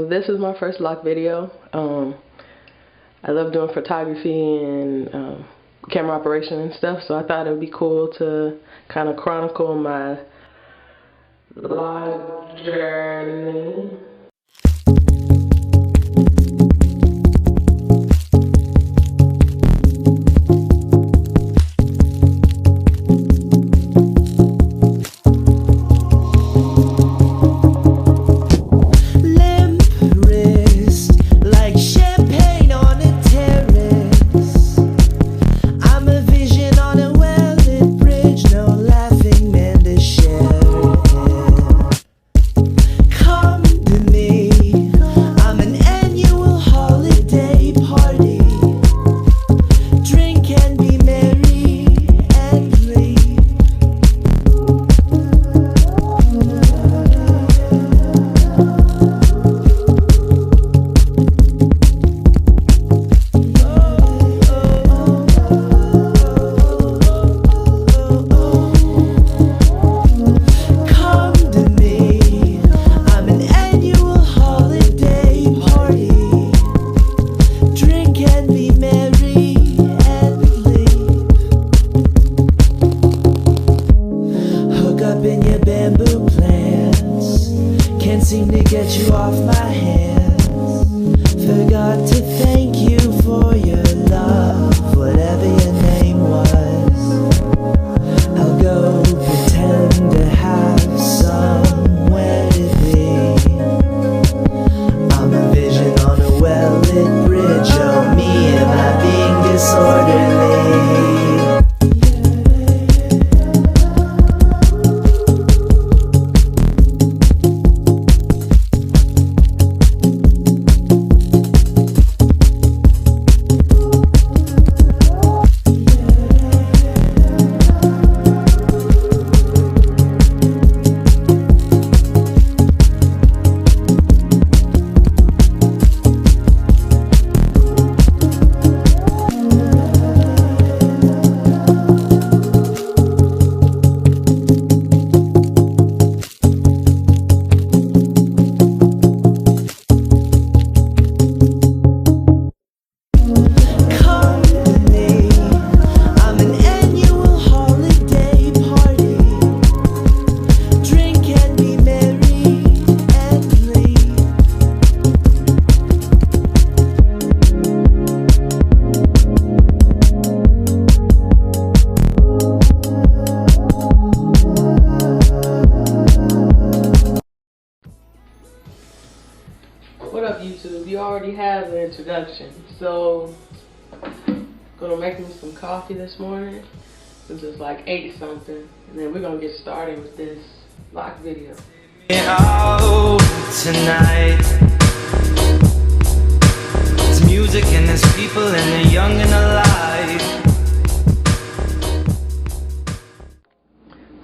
So this is my first lock video. I love doing photography and camera operation and stuff, so I thought it would be cool to kind of chronicle my lock journey. Seem to get you off my hands. Forgot to thank you for your love, whatever your name was. I'll go pretend to have somewhere to be. I'm a vision on a well-lit bridge. Oh me, am I being disorderly? What up, YouTube? You already have the introduction. So, gonna make me some coffee this morning since it's like 8 something, and then we're gonna get started with this lock video. Out tonight, there's music and there's people and they're young and alive.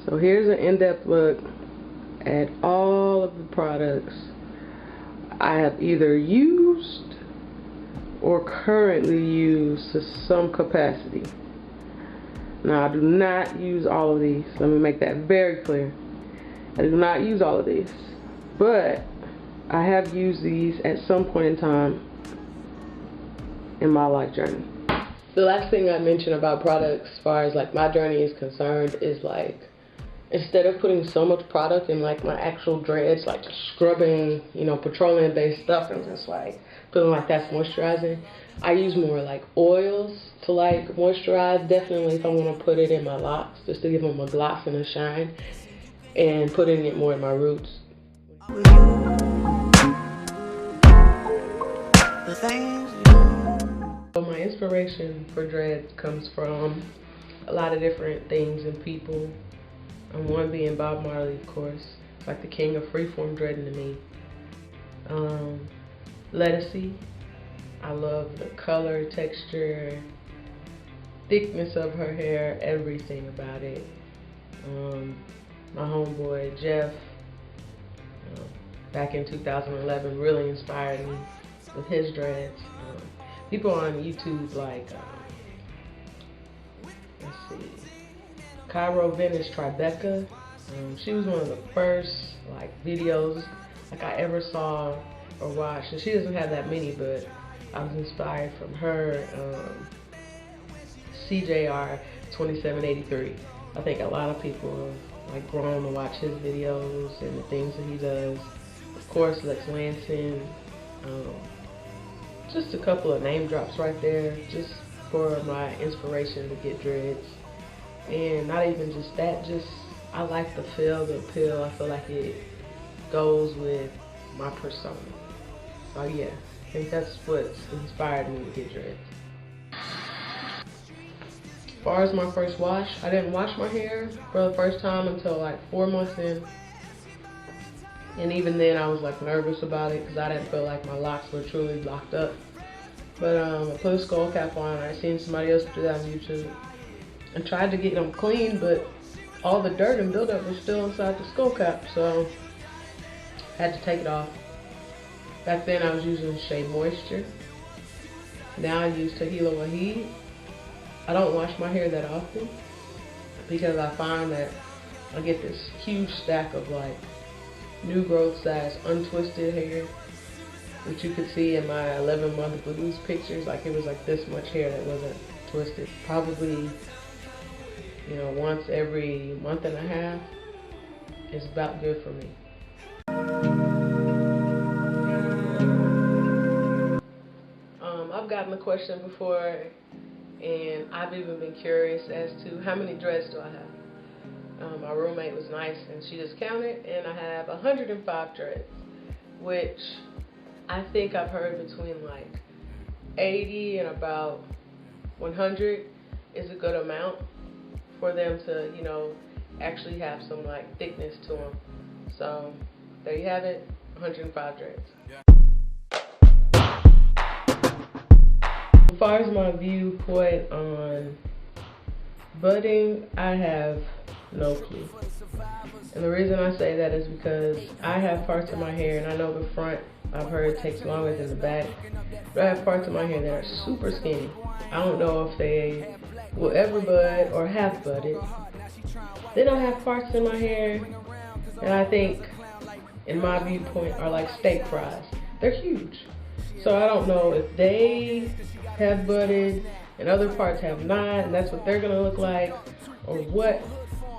So here's an in-depth look at all of the products I have either used or currently use to some capacity. Now, I do not use all of these. Let me make that very clear. I do not use all of these, but I have used these at some point in time in my life journey. The last thing I mentioned about products as far as like my journey is concerned is like, instead of putting so much product in like my actual dreads, like just scrubbing, you know, petroleum based stuff and just like feeling like that's moisturizing, I use more like oils to like moisturize. Definitely if I'm gonna put it in my locks, just to give them a gloss and a shine, and putting it more in my roots. So my inspiration for dreads comes from a lot of different things and people. And one being Bob Marley, of course. It's like the king of freeform dreading to me. Lettucey. I love the color, texture, thickness of her hair, everything about it. My homeboy Jeff, back in 2011, really inspired me with his dreads. People on YouTube like, let's see, Cairo Venice Tribeca. She was one of the first like videos like I ever saw or wash. And she doesn't have that many, but I was inspired from her CJR 2783. I think a lot of people have like grown to watch his videos and the things that he does. Of course, Lex Lansing. Just a couple of name drops right there, just for my inspiration to get dreads. And not even just that, just I like the feel, the appeal. I feel like it goes with my persona. So yeah, I think that's what's inspired me to get dreads. As far as my first wash, I didn't wash my hair for the first time until like 4 months in. And even then I was like nervous about it because I didn't feel like my locks were truly locked up. But I put a skull cap on. I seen somebody else do that on YouTube. And tried to get them clean, but all the dirt and buildup was still inside the skull cap, so I had to take it off. Back then I was using Shea Moisture. Now I use Tahila Wahid. I don't wash my hair that often because I find that I get this huge stack of like new growth size untwisted hair, which you could see in my 11-month blues pictures. Like it was like this much hair that wasn't twisted. Probably, you know, once every month and a half is about good for me. I've gotten the question before, and I've even been curious as to how many dreads do I have. My roommate was nice and she just counted, and I have 105 dreads, which I think I've heard between like 80 and about 100 is a good amount for them to, you know, actually have some like thickness to them. So there you have it, 105 dreads. As far as my viewpoint on budding, I have no clue. And the reason I say that is because I have parts of my hair, and I know the front, I've heard, takes longer than the back, but I have parts of my hair that are super skinny. I don't know if they will ever bud or have budded. Then I have parts in my hair that I think, in my viewpoint, are like steak fries. They're huge. So I don't know if they have budded and other parts have not, and that's what they're gonna look like, or what.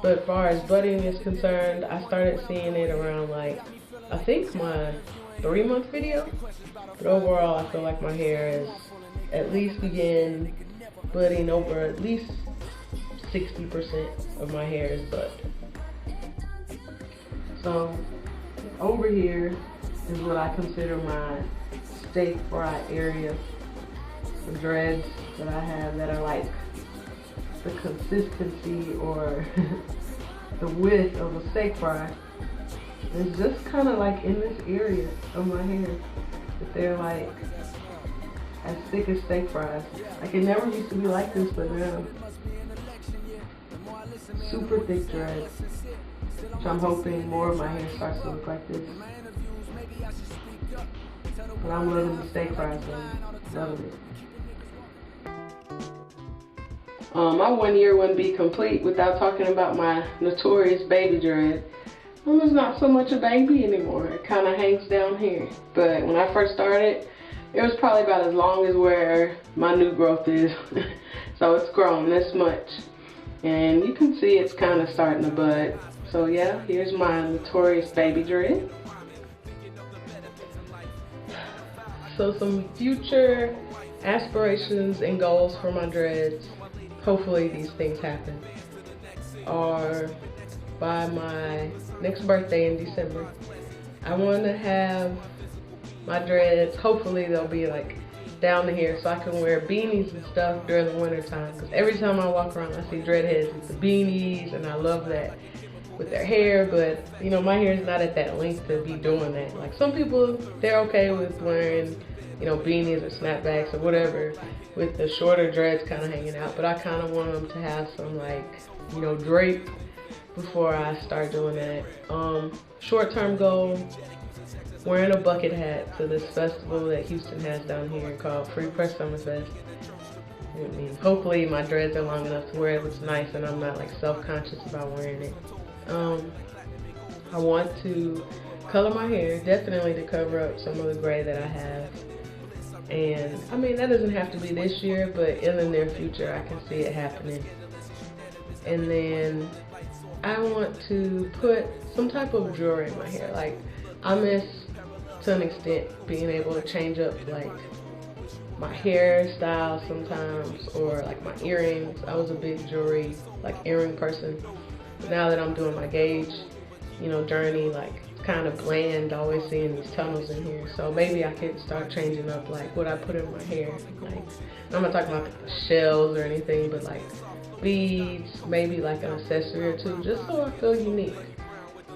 But as far as budding is concerned, I started seeing it around like, I think my 3-month video. But overall, I feel like my hair is at least begin budding over at least 60% of my hair is bud. So over here is what I consider my steak fry area. The dreads that I have that are like the consistency or the width of a steak fry. It's just kind of like in this area of my hair that they're like as thick as steak fries. Like it never used to be like this, but now super thick dreads. Which I'm hoping more of my hair starts to look like this. But I'm loving the steak fries though. Loving it. My 1 year wouldn't be complete without talking about my notorious baby dread. It's not so much a baby anymore. It kind of hangs down here. But when I first started, it was probably about as long as where my new growth is. So it's grown this much. And you can see it's kind of starting to bud. So yeah, here's my notorious baby dread. So some future aspirations and goals for my dreads, hopefully these things happen, are by my next birthday in December. I want to have my dreads, hopefully they'll be like down to here so I can wear beanies and stuff during the winter time. Because every time I walk around I see dreadheads with the beanies, and I love that with their hair, but you know, my hair is not at that length to be doing that. Like some people, they're okay with wearing, you know, beanies or snapbacks or whatever with the shorter dreads kind of hanging out, but I kind of want them to have some like, you know, drape before I start doing that. Short-term goal, wearing a bucket hat to this festival that Houston has down here called Free Press Summer Fest. I mean, hopefully my dreads are long enough to where it looks nice and I'm not like self-conscious about wearing it. I want to color my hair, definitely to cover up some of the gray that I have. And I mean, that doesn't have to be this year, but in the near future I can see it happening. And then I want to put some type of jewelry in my hair. Like, I miss, to an extent, being able to change up like my hairstyle sometimes, or like my earrings. I was a big jewelry, like earring person. But now that I'm doing my gauge, you know, journey, like it's kind of bland, always seeing these tunnels in here. So maybe I could start changing up like what I put in my hair. Like, I'm not talking about shells or anything, but like beads, maybe like an accessory or two, just so I feel unique.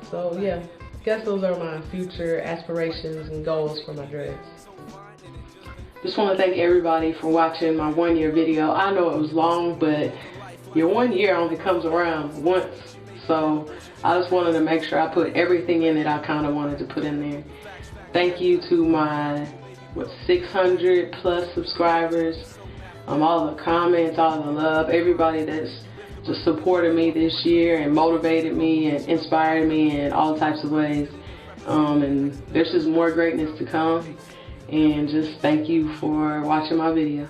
So yeah, I guess those are my future aspirations and goals for my dreads. Just want to thank everybody for watching my 1 year video. I know it was long, but your 1 year only comes around once. So I just wanted to make sure I put everything in that I kind of wanted to put in there. Thank you to my 600 plus subscribers. All the comments, all the love, everybody that's just supported me this year and motivated me and inspired me in all types of ways. And there's just more greatness to come. And just thank you for watching my video.